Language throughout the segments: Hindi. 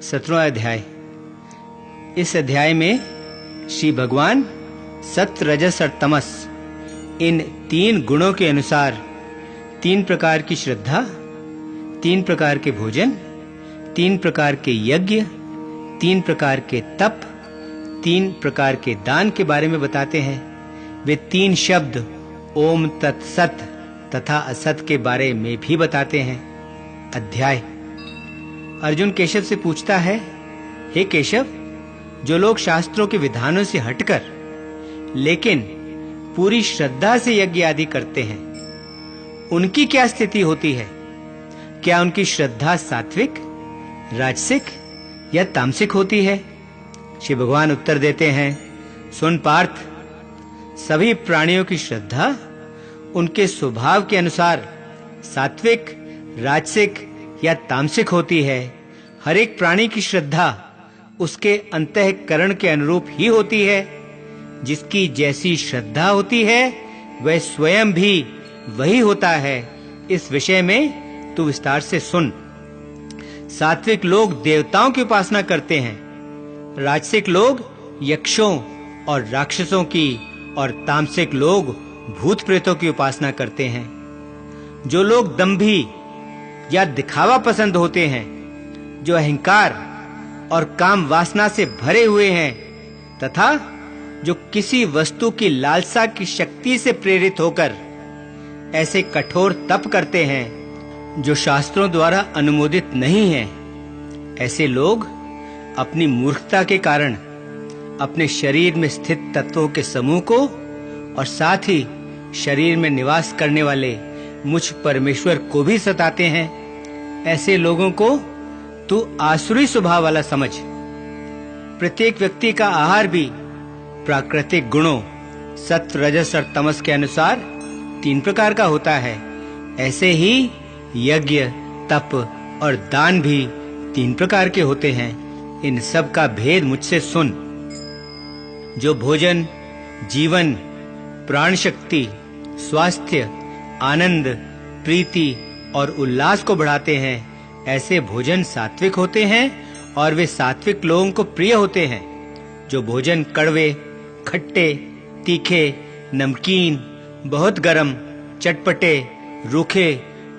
17वां अध्याय। इस अध्याय में श्री भगवान सत्य, रजस और तमस इन 3 गुणों के अनुसार 3 प्रकार की श्रद्धा, 3 प्रकार के भोजन, 3 प्रकार के यज्ञ, 3 प्रकार के तप, 3 प्रकार के दान के बारे में बताते हैं। वे 3 शब्द ओम तत्सत तथा असत के बारे में भी बताते हैं। अध्याय। अर्जुन केशव से पूछता है, हे केशव, जो लोग शास्त्रों के विधानों से हटकर लेकिन पूरी श्रद्धा से यज्ञ आदि करते हैं, उनकी क्या स्थिति होती है? क्या उनकी श्रद्धा सात्विक, राजसिक या तामसिक होती है? श्री भगवान उत्तर देते हैं, सुन पार्थ, सभी प्राणियों की श्रद्धा उनके स्वभाव के अनुसार सात्विक, राजसिक या तामसिक होती है। हर एक प्राणी की श्रद्धा उसके अंतःकरण के अनुरूप ही होती है। जिसकी जैसी श्रद्धा होती है वह स्वयं भी वही होता है। इस विषय में तू विस्तार से सुन। सात्विक लोग देवताओं की उपासना करते हैं, राजसिक लोग यक्षों और राक्षसों की, और तामसिक लोग भूत प्रेतों की उपासना करते हैं। जो लोग दंभी या दिखावा पसंद होते हैं, जो अहंकार और काम वासना से भरे हुए हैं, तथा जो किसी वस्तु की लालसा की शक्ति से प्रेरित होकर ऐसे कठोर तप करते हैं जो शास्त्रों द्वारा अनुमोदित नहीं है, ऐसे लोग अपनी मूर्खता के कारण अपने शरीर में स्थित तत्वों के समूह को और साथ ही शरीर में निवास करने वाले मुझ परमेश्वर को भी सताते हैं। ऐसे लोगों को तू आसुरी स्वभाव वाला समझ। प्रत्येक व्यक्ति का आहार भी प्राकृतिक गुणों सत्व, रजस और तमस के अनुसार 3 प्रकार का होता है। ऐसे ही यज्ञ, तप और दान भी 3 प्रकार के होते हैं। इन सब का भेद मुझसे सुन। जो भोजन जीवन, प्राण शक्ति, स्वास्थ्य, आनंद, प्रीति और उल्लास को बढ़ाते हैं, ऐसे भोजन सात्विक होते हैं और वे सात्विक लोगों को प्रिय होते हैं। जो भोजन कड़वे, खट्टे, तीखे, नमकीन, बहुत गरम, चटपटे, रूखे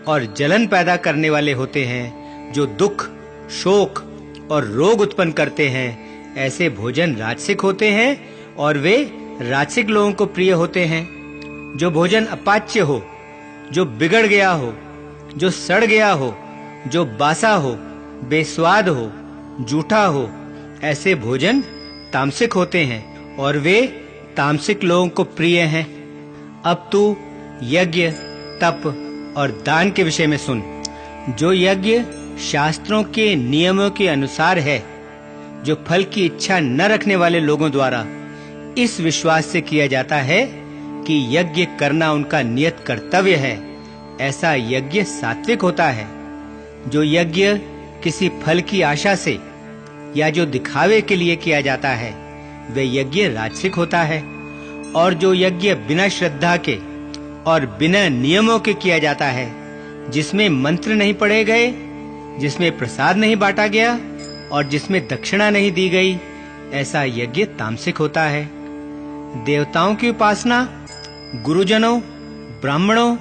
और जलन पैदा करने वाले होते हैं, जो दुख, शोक और रोग उत्पन्न करते हैं, ऐसे भोजन राजसिक होते हैं और वे राजसिक लोगों को प्रिय होते हैं। जो भोजन अपाच्य हो, जो बिगड़ गया हो, जो सड़ गया हो, जो बासा हो, बेस्वाद हो, जूठा हो, ऐसे भोजन तामसिक होते हैं और वे तामसिक लोगों को प्रिय हैं। अब तू यज्ञ, तप और दान के विषय में सुन। जो यज्ञ शास्त्रों के नियमों के अनुसार है, जो फल की इच्छा न रखने वाले लोगों द्वारा इस विश्वास से किया जाता है कि यज्ञ करना उनका नियत कर्तव्य है, ऐसा यज्ञ सात्विक होता है। जो यज्ञ किसी फल की आशा से या जो दिखावे के लिए किया जाता है, वह यज्ञ राजसिक होता है। और जो यज्ञ बिना श्रद्धा के और बिना नियमों के किया जाता है, जिसमें मंत्र नहीं पढ़े गए, जिसमें प्रसाद नहीं बांटा गया और जिसमें दक्षिणा नहीं दी गई, ऐसा यज्ञ तामसिक होता है। देवताओं की उपासना, गुरुजनों, ब्राह्मणों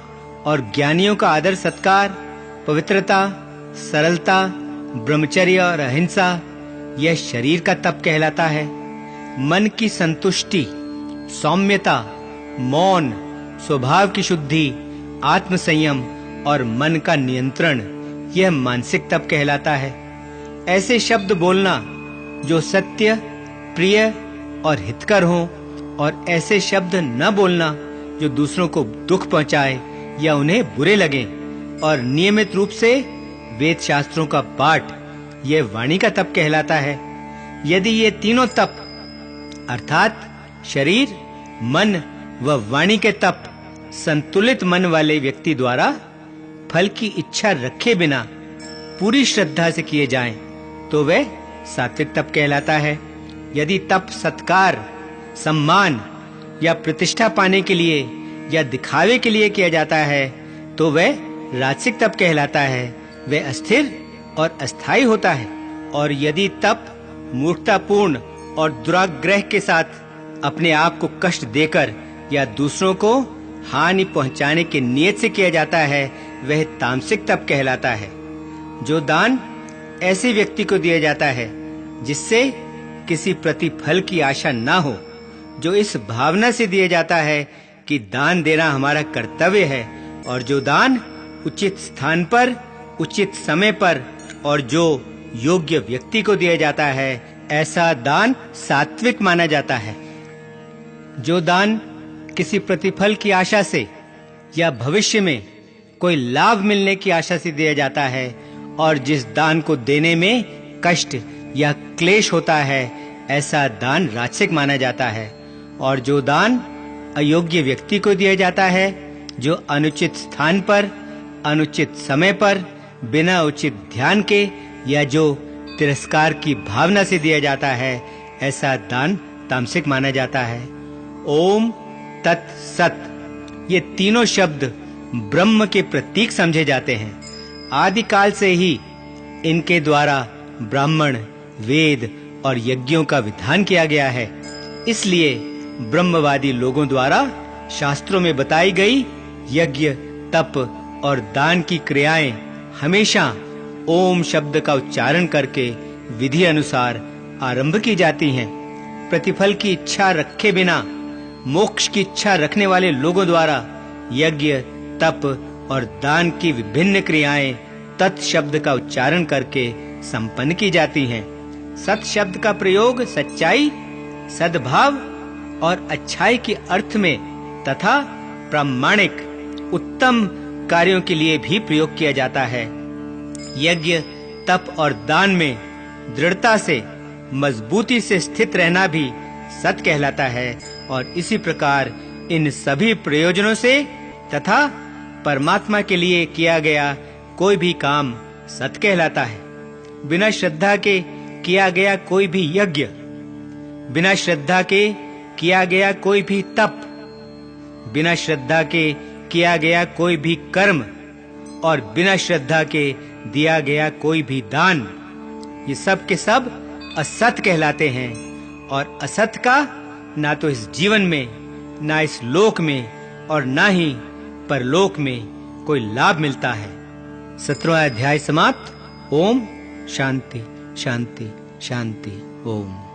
और ज्ञानियों का आदर सत्कार, पवित्रता, सरलता, ब्रह्मचर्य और अहिंसा, यह शरीर का तप कहलाता है। मन की संतुष्टि, सौम्यता, मौन, स्वभाव की शुद्धि, आत्मसंयम और मन का नियंत्रण, यह मानसिक तप कहलाता है। ऐसे शब्द बोलना जो सत्य, प्रिय और हितकर हों, और ऐसे शब्द न बोलना जो दूसरों को दुख पहुंचाए या उन्हें बुरे लगें, और नियमित रूप से वेद शास्त्रों का पाठ, यह वाणी का तप कहलाता है। यदि ये तीनों तप अर्थात शरीर, मन व वाणी के तप संतुलित मन वाले व्यक्ति द्वारा फल की इच्छा रखे बिना पूरी श्रद्धा से किए जाएं, तो वह सात्विक तप कहलाता है। यदि तप सत्कार, सम्मान या प्रतिष्ठा पाने के लिए या दिखावे के लिए किया जाता है, तो वह राजसिक तप कहलाता है। वह अस्थिर और अस्थायी होता है। और यदि तप मूर्खतापूर्ण और दुराग्रह के साथ अपने आप को कष्ट देकर या दूसरों को हानि पहुंचाने के नियत से किया जाता है, वह तामसिक तप कहलाता है। जो दान ऐसे व्यक्ति को दिया जाता है जिससे किसी प्रतिफल की आशा ना हो, जो इस भावना से दिया जाता है कि दान देना हमारा कर्तव्य है, और जो दान उचित स्थान पर, उचित समय पर और जो योग्य व्यक्ति को दिया जाता है, ऐसा दान सात्विक माना जाता है। जो दान किसी प्रतिफल की आशा से या भविष्य में कोई लाभ मिलने की आशा से दिया जाता है, और जिस दान को देने में कष्ट या क्लेश होता है, ऐसा दान राजसिक माना जाता है। और जो दान अयोग्य व्यक्ति को दिया जाता है, जो अनुचित स्थान पर, अनुचित समय पर, बिना उचित ध्यान के या जो तिरस्कार की भावना से दिया जाता है, ऐसा दान तामसिक माना जाता है। ओम तत् सत, ये तीनों शब्द ब्रह्म के प्रतीक समझे जाते हैं। आदि काल से ही इनके द्वारा ब्राह्मण, वेद और यज्ञों का विधान किया गया है। इसलिए ब्रह्मवादी लोगों द्वारा शास्त्रों में बताई गई यज्ञ, तप और दान की क्रियाएं हमेशा ओम शब्द का उच्चारण करके विधि अनुसार आरंभ की जाती हैं। प्रतिफल की इच्छा रखे बिना मोक्ष की इच्छा रखने वाले लोगों द्वारा यज्ञ, तप और दान की विभिन्न क्रियाएं तत् शब्द का उच्चारण करके संपन्न की जाती हैं। सत शब्द का प्रयोग सच्चाई, सद्भाव और अच्छाई के अर्थ में तथा प्रामाणिक उत्तम कार्यों के लिए भी प्रयोग किया जाता है। यज्ञ, तप और दान में दृढ़ता से, मजबूती से स्थित रहना भी सत कहलाता है। और इसी प्रकार इन सभी प्रयोजनों से तथा परमात्मा के लिए किया गया कोई भी काम सत कहलाता है। बिना श्रद्धा के किया गया कोई भी यज्ञ, बिना श्रद्धा के किया गया कोई भी तप, बिना श्रद्धा के किया गया कोई भी कर्म और बिना श्रद्धा के दिया गया कोई भी दान, ये सब के सब असत कहलाते हैं। और असत का ना तो इस जीवन में, ना इस लोक में और ना ही परलोक में कोई लाभ मिलता है। 17वां अध्याय समाप्त। ओम शांति शांति शांति। ओम।